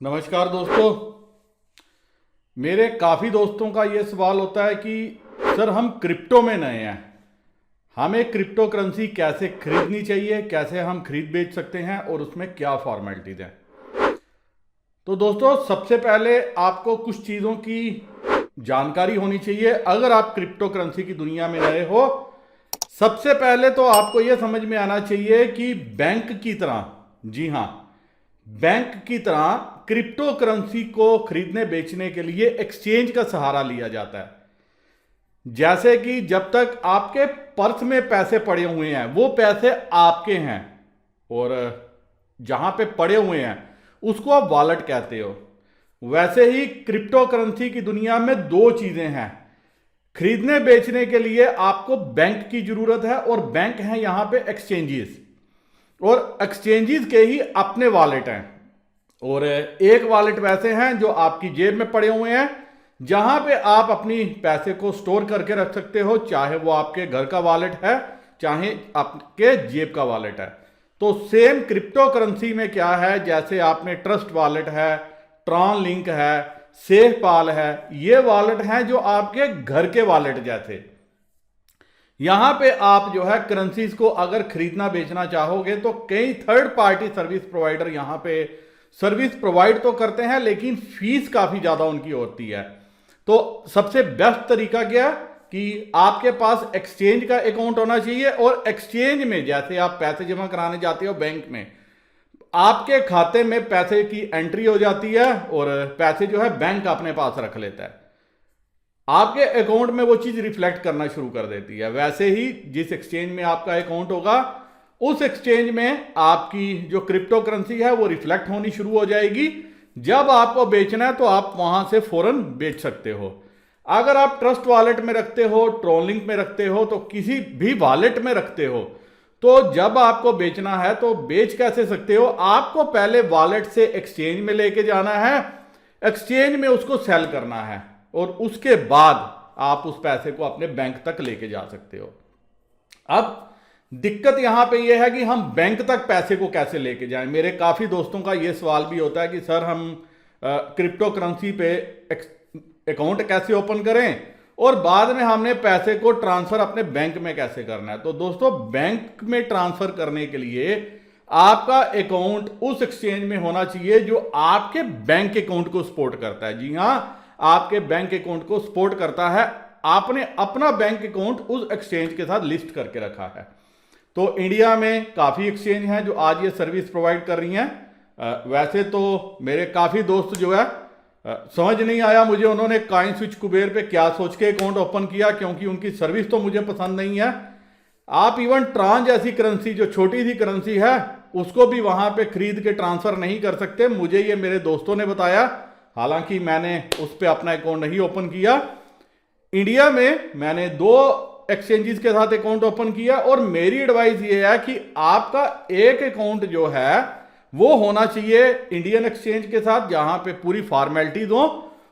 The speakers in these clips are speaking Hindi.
नमस्कार दोस्तों। मेरे काफ़ी दोस्तों का ये सवाल होता है कि सर हम क्रिप्टो में नए हैं, हमें क्रिप्टो करेंसी कैसे खरीदनी चाहिए, कैसे हम खरीद बेच सकते हैं और उसमें क्या फॉर्मेलिटीज हैं। तो दोस्तों सबसे पहले आपको कुछ चीज़ों की जानकारी होनी चाहिए। अगर आप क्रिप्टो करेंसी की दुनिया में नए हो, सबसे पहले तो आपको यह समझ में आना चाहिए कि बैंक की तरह, जी हाँ, बैंक की तरह क्रिप्टो करेंसी को खरीदने बेचने के लिए एक्सचेंज का सहारा लिया जाता है। जैसे कि जब तक आपके पर्स में पैसे पड़े हुए हैं वो पैसे आपके हैं, और जहां पे पड़े हुए हैं उसको आप वॉलेट कहते हो। वैसे ही क्रिप्टो करेंसी की दुनिया में दो चीजें हैं। खरीदने बेचने के लिए आपको बैंक की जरूरत है, और बैंक है यहां पे एक्सचेंजेस, और एक्सचेंजेस के ही अपने वॉलेट हैं। और एक वॉलेट वैसे हैं जो आपकी जेब में पड़े हुए हैं, जहां पे आप अपनी पैसे को स्टोर करके रख सकते हो, चाहे वो आपके घर का वॉलेट है चाहे आपके जेब का वॉलेट है। तो सेम क्रिप्टो करेंसी में क्या है, जैसे आपने ट्रस्ट वॉलेट है, ट्रॉन लिंक है, सेफ पाल है, ये वॉलेट हैं जो आपके घर के वॉलेट जैसे। यहां पे आप जो है करेंसीज को अगर खरीदना बेचना चाहोगे तो कई थर्ड पार्टी सर्विस प्रोवाइडर यहां पे सर्विस प्रोवाइड तो करते हैं, लेकिन फीस काफी ज्यादा उनकी होती है। तो सबसे बेस्ट तरीका क्या कि आपके पास एक्सचेंज का अकाउंट होना चाहिए, और एक्सचेंज में जैसे आप पैसे जमा कराने जाते हो बैंक में, आपके खाते में पैसे की एंट्री हो जाती है और पैसे जो है बैंक अपने पास रख लेता है, आपके अकाउंट में वो चीज रिफ्लेक्ट करना शुरू कर देती है। वैसे ही जिस एक्सचेंज में आपका अकाउंट होगा उस एक्सचेंज में आपकी जो क्रिप्टो करेंसी है वो रिफ्लेक्ट होनी शुरू हो जाएगी। जब आपको बेचना है तो आप वहां से फौरन बेच सकते हो। अगर आप ट्रस्ट वॉलेट में रखते हो, ट्रोलिंक में रखते हो, तो किसी भी वॉलेट में रखते हो, तो जब आपको बेचना है तो बेच कैसे सकते हो, आपको पहले वॉलेट से एक्सचेंज में लेके जाना है, एक्सचेंज में उसको सेल करना है, और उसके बाद आप उस पैसे को अपने बैंक तक लेके जा सकते हो। अब दिक्कत यहां पे यह है कि हम बैंक तक पैसे को कैसे लेके जाएं। मेरे काफी दोस्तों का यह सवाल भी होता है कि सर हम क्रिप्टो करेंसी पे अकाउंट कैसे ओपन करें, और बाद में हमने पैसे को ट्रांसफर अपने बैंक में कैसे करना है। तो दोस्तों बैंक में ट्रांसफर करने के लिए आपका अकाउंट उस एक्सचेंज में होना चाहिए जो आपके बैंक अकाउंट को सपोर्ट करता है। जी हां, आपके बैंक अकाउंट को सपोर्ट करता है। आपने अपना बैंक अकाउंट उस एक्सचेंज के साथ लिस्ट करके रखा है। तो इंडिया में काफ़ी एक्सचेंज हैं जो आज ये सर्विस प्रोवाइड कर रही हैं। वैसे तो मेरे काफ़ी दोस्त जो है समझ नहीं आया मुझे उन्होंने कॉइन स्विच कुबेर पे क्या सोच के अकाउंट ओपन किया, क्योंकि उनकी सर्विस तो मुझे पसंद नहीं है। आप इवन ट्रांस जैसी करेंसी जो छोटी सी करेंसी है उसको भी वहां पे खरीद के ट्रांसफर नहीं कर सकते, मुझे ये मेरे दोस्तों ने बताया, हालांकि मैंने उस पर अपना अकाउंट नहीं ओपन किया। इंडिया में मैंने दो एक्सचेंजेस के साथ अकाउंट ओपन किया, और मेरी एडवाइस ये है कि आपका एक अकाउंट जो है वो होना चाहिए इंडियन एक्सचेंज के साथ जहां पे पूरी फॉर्मेलिटीज हो,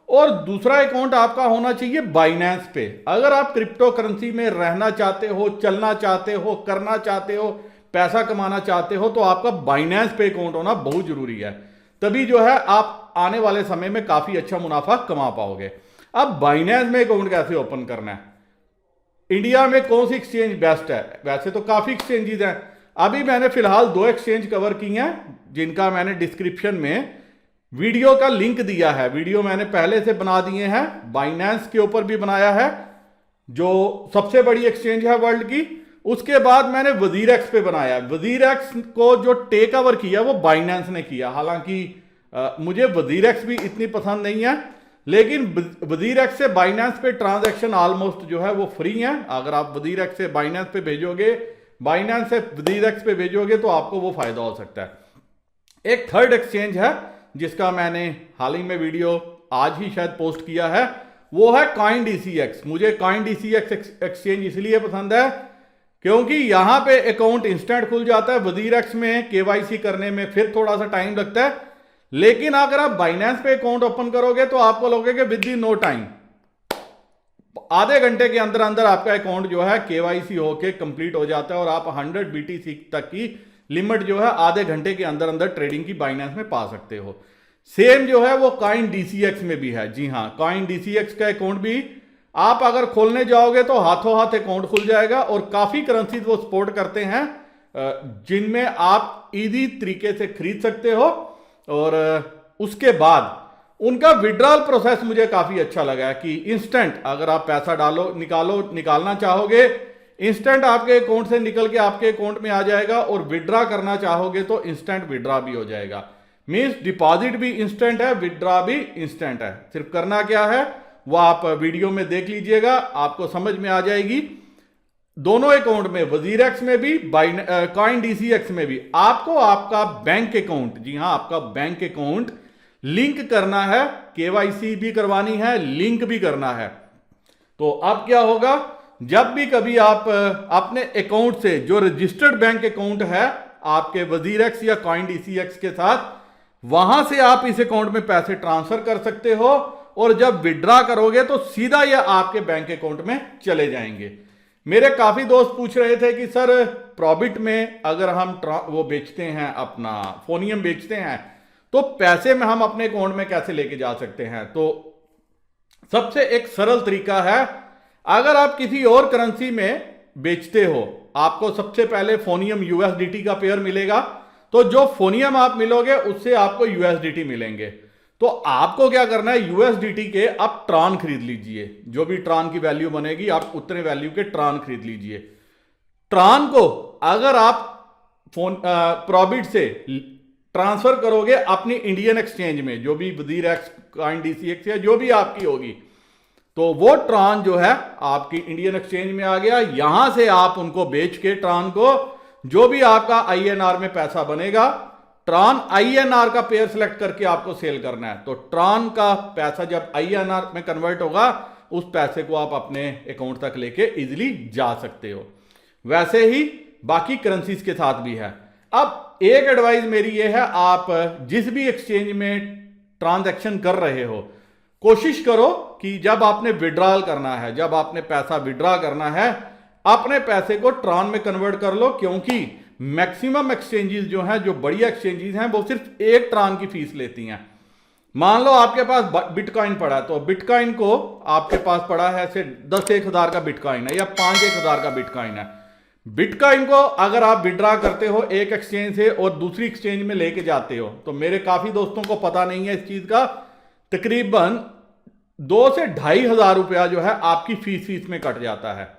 और दूसरा अकाउंट आपका होना चाहिए बाइनेंस पे। अगर आप क्रिप्टो करेंसी में रहना चाहते हो, चलना चाहते हो, करना चाहते हो, पैसा कमाना चाहते हो, तो आपका बाइनेंस पे अकाउंट होना बहुत जरूरी है। तभी जो है आप आने वाले समय में काफी अच्छा मुनाफा कमा पाओगे। अब बाइनेंस में अकाउंट कैसे ओपन करना है, इंडिया में कौन सी एक्सचेंज बेस्ट है। वैसे तो काफी एक्सचेंजेस हैं, अभी मैंने फिलहाल दो एक्सचेंज कवर की हैं जिनका मैंने डिस्क्रिप्शन में वीडियो का लिंक दिया है। वीडियो मैंने पहले से बना दिए हैं, बाइनेंस के ऊपर भी बनाया है जो सबसे बड़ी एक्सचेंज है वर्ल्ड की। उसके बाद मैंने वजीरेक्स पे बनाया। वजीरेक्स को जो टेक ओवर किया वो बाइनेंस ने किया। हालांकि मुझे वजीरेक्स भी इतनी पसंद नहीं है, लेकिन वजीरेक्स से बाइनेंस पे ट्रांजैक्शन ऑलमोस्ट जो है वो फ्री है। अगर आप वजीरेक्स से बाइनेंस पे भेजोगे, बाइनेंस से वजीरेक्स पे भेजोगे, तो आपको वो फायदा हो सकता है। एक थर्ड एक्सचेंज है जिसका मैंने हाल ही में वीडियो आज ही शायद पोस्ट किया है, वो है कॉइन डीसीएक्स। मुझे कॉइन डीसीएक्स एक्सचेंज इसलिए पसंद है क्योंकि यहां पे अकाउंट इंस्टेंट खुल जाता है। वजीरेक्स में केवाईसी करने में फिर थोड़ा सा टाइम लगता है, लेकिन अगर आप बाइनेंस पे अकाउंट ओपन करोगे तो आपको लगेगा विद इन नो टाइम, आधे घंटे के अंदर अंदर आपका अकाउंट जो है केवाईसी होके कंप्लीट हो जाता है, और आप 100 बीटीसी तक की लिमिट जो है आधे घंटे के अंदर अंदर ट्रेडिंग की बाइनेंस में पा सकते हो। सेम जो है वो कॉइन डीसीएक्स में भी है। जी हाँ, कॉइन डीसीएक्स का अकाउंट भी आप अगर खोलने जाओगे तो हाथों हाथ अकाउंट खुल जाएगा, और काफी करेंसीज वो सपोर्ट करते हैं जिनमें आप इजी तरीके से खरीद सकते हो। और उसके बाद उनका विड्रॉल प्रोसेस मुझे काफी अच्छा लगा है कि इंस्टेंट अगर आप पैसा निकालना चाहोगे, इंस्टेंट आपके अकाउंट से निकल के आपके अकाउंट में आ जाएगा, और विड्रॉ करना चाहोगे तो इंस्टेंट विड्रॉ भी हो जाएगा। मींस डिपॉजिट भी इंस्टेंट है, विड्रॉ भी इंस्टेंट है। सिर्फ करना क्या है वो आप वीडियो में देख लीजिएगा, आपको समझ में आ जाएगी। दोनों अकाउंट में, वजीरेक्स में भी, कॉइन डीसीएक्स में भी, आपको आपका बैंक अकाउंट, जी हां, आपका बैंक अकाउंट लिंक करना है, केवाईसी भी करवानी है, लिंक भी करना है। तो अब क्या होगा, जब भी कभी आप अपने अकाउंट से, जो रजिस्टर्ड बैंक अकाउंट है आपके वजीरेक्स या कॉइन डीसीएक्स के साथ, वहां से आप इस अकाउंट में पैसे ट्रांसफर कर सकते हो, और जब विड्रॉ करोगे तो सीधा ये आपके बैंक अकाउंट में चले जाएंगे। मेरे काफी दोस्त पूछ रहे थे कि सर प्रॉबिट में अगर हम वो बेचते हैं, अपना फोनियम बेचते हैं, तो पैसे में हम अपने अकाउंट में कैसे लेके जा सकते हैं। तो सबसे एक सरल तरीका है, अगर आप किसी और करेंसी में बेचते हो, आपको सबसे पहले फोनियम यूएसडीटी का पेयर मिलेगा, तो जो फोनियम आप मिलोगे उससे आपको यूएसडीटी मिलेंगे। तो आपको क्या करना है, यूएसडीटी के आप ट्रान खरीद लीजिए, जो भी ट्रान की वैल्यू बनेगी आप उतने वैल्यू के ट्रान खरीद लीजिए। ट्रान को अगर आप प्रॉबिट से ट्रांसफर करोगे अपनी इंडियन एक्सचेंज में, जो भी वजीरेक्स, कॉइन डीसीएक्स या जो भी आपकी होगी, तो वो ट्रान जो है आपकी इंडियन एक्सचेंज में आ गया। यहां से आप उनको बेच के ट्रान को, जो भी आपका आईएनआर में पैसा बनेगा, ट्रान आईएनआर का पेयर सिलेक्ट करके आपको सेल करना है। तो ट्रान का पैसा जब आईएनआर में कन्वर्ट होगा, उस पैसे को आप अपने अकाउंट तक लेके इजीली जा सकते हो। वैसे ही बाकी करेंसीज के साथ भी है। अब एक एडवाइस मेरी ये है, आप जिस भी एक्सचेंज में ट्रांजैक्शन कर रहे हो, कोशिश करो कि जब आपने विड्रॉल करना है, जब आपने पैसा विड्रॉ करना है, अपने पैसे को ट्रान में कन्वर्ट कर लो, क्योंकि मैक्सिमम एक्सचेंजेस जो हैं, जो बढ़िया एक्सचेंजेस हैं, वो सिर्फ एक ट्रान की फीस लेती हैं। मान लो आपके पास बिटकॉइन पड़ा है, तो बिटकॉइन को आपके पास पड़ा है ऐसे 10,000 का बिटकॉइन है या 5,000 का बिटकॉइन है। बिटकॉइन को अगर आप विड्रॉ करते हो एक एक्सचेंज से और दूसरी एक्सचेंज में लेके जाते हो, तो मेरे काफी दोस्तों को पता नहीं है इस चीज का, तकरीबन 2 से 2,500 रुपया जो है आपकी फीस में कट जाता है।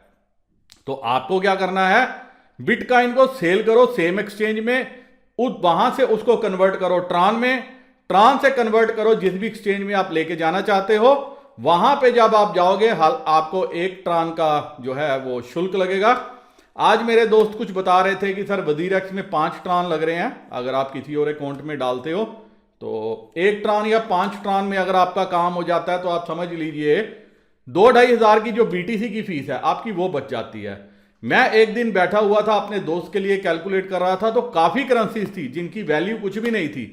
तो आपको क्या करना है, बिटकॉइन को सेल करो सेम एक्सचेंज में, वहां से उसको कन्वर्ट करो ट्रान में, ट्रान से कन्वर्ट करो जिस भी एक्सचेंज में आप लेके जाना चाहते हो। वहां पे जब आप जाओगे, आपको एक ट्रान का जो है वो शुल्क लगेगा। आज मेरे दोस्त कुछ बता रहे थे कि सर वजीरेक्स में 5 ट्रान लग रहे हैं, अगर आप किसी और अकाउंट में डालते हो तो 1 ट्रान या 5 ट्रान में अगर आपका काम हो जाता है, तो आप समझ लीजिए 2-2,500 की जो बीटीसी की फीस है आपकी, वो बच जाती है। मैं एक दिन बैठा हुआ था अपने दोस्त के लिए कैलकुलेट कर रहा था, तो काफी करेंसीज थी जिनकी वैल्यू कुछ भी नहीं थी,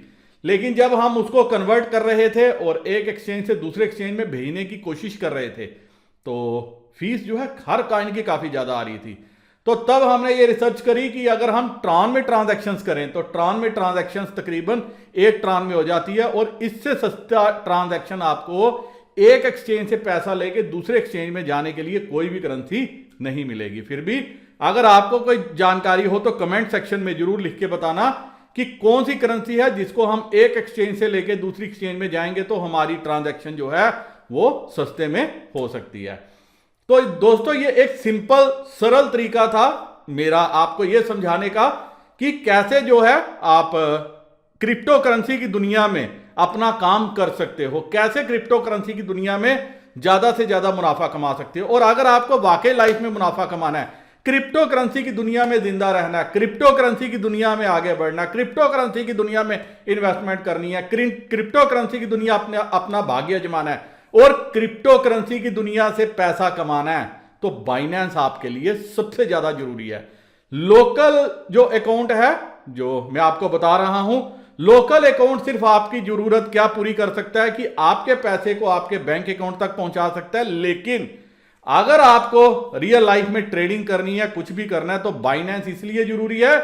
लेकिन जब हम उसको कन्वर्ट कर रहे थे और एक एक्सचेंज से दूसरे एक्सचेंज में भेजने की कोशिश कर रहे थे, तो फीस जो है हर कॉइन की काफी ज्यादा आ रही थी। तो तब हमने ये रिसर्च करी कि अगर हम ट्रान में ट्रांजैक्शंस करें, तो ट्रान में ट्रांजैक्शंस तकरीबन 1 ट्रान में हो जाती है, और इससे सस्ता ट्रांजैक्शन आपको एक एक्सचेंज से पैसा लेके दूसरे एक्सचेंज में जाने के लिए कोई भी करेंसी नहीं मिलेगी। फिर भी अगर आपको कोई जानकारी हो तो कमेंट सेक्शन में जरूर लिख के बताना कि कौन सी करेंसी है जिसको हम एक एक्सचेंज से लेके दूसरी एक्सचेंज में जाएंगे तो हमारी ट्रांजैक्शन जो है वो सस्ते में हो सकती है। तो दोस्तों, ये एक सिंपल सरल तरीका था मेरा आपको ये समझाने का कि कैसे जो है आप क्रिप्टो करेंसी की दुनिया में अपना काम कर सकते हो, कैसे क्रिप्टो करेंसी की दुनिया में ज्यादा से ज्यादा मुनाफा कमा सकते हो। और अगर आपको वाकई लाइफ में मुनाफा कमाना है, क्रिप्टो करेंसी की दुनिया में जिंदा रहना है, क्रिप्टो करेंसी की दुनिया में आगे बढ़ना, क्रिप्टो करेंसी की दुनिया में इन्वेस्टमेंट करनी है, क्रिप्टो करेंसी की दुनिया अपना भाग्य जमाना है और क्रिप्टो करेंसी की दुनिया से पैसा कमाना है, तो बाइनेंस आपके लिए सबसे ज्यादा जरूरी है। लोकल जो अकाउंट है, जो मैं आपको बता रहा हूं, लोकल अकाउंट सिर्फ आपकी जरूरत क्या पूरी कर सकता है कि आपके पैसे को आपके बैंक अकाउंट तक पहुंचा सकता है, लेकिन अगर आपको रियल लाइफ में ट्रेडिंग करनी है, कुछ भी करना है, तो बाइनेंस इसलिए जरूरी है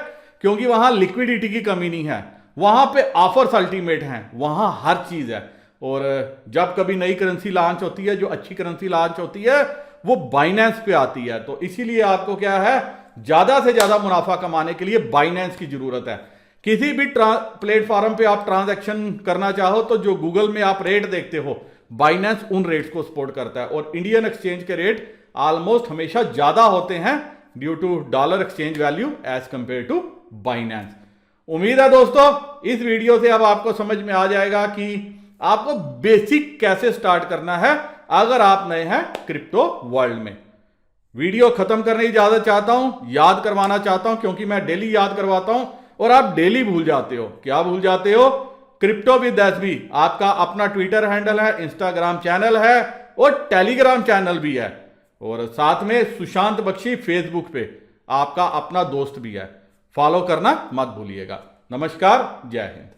क्योंकि वहां लिक्विडिटी की कमी नहीं है। वहां पे ऑफर्स अल्टीमेट हैं, वहां हर चीज है। और जब कभी नई करेंसी लॉन्च होती है, जो अच्छी करेंसी लॉन्च होती है, वो बाइनेंस पे आती है। तो इसीलिए आपको क्या है, ज्यादा से ज्यादा मुनाफा कमाने के लिए बाइनेंस की जरूरत है। किसी भी प्लेटफॉर्म पे आप ट्रांजैक्शन करना चाहो तो जो गूगल में आप रेट देखते हो, बाइनेंस उन रेट्स को सपोर्ट करता है। और इंडियन एक्सचेंज के रेट ऑलमोस्ट हमेशा ज्यादा होते हैं due to dollar exchange value as compare to Binance. उम्मीद है दोस्तों इस वीडियो से अब आपको समझ में आ जाएगा कि आपको बेसिक कैसे स्टार्ट करना है अगर आप नए हैं क्रिप्टो वर्ल्ड में। वीडियो खत्म करने की इजाजत चाहता हूं, याद करवाना चाहता हूं, क्योंकि मैं डेली याद करवाता हूं और आप डेली भूल जाते हो। क्या भूल जाते हो? क्रिप्टो विद एसबी आपका अपना ट्विटर हैंडल है, इंस्टाग्राम चैनल है और टेलीग्राम चैनल भी है, और साथ में सुशांत बख्शी फेसबुक पे आपका अपना दोस्त भी है। फॉलो करना मत भूलिएगा। नमस्कार, जय हिंद।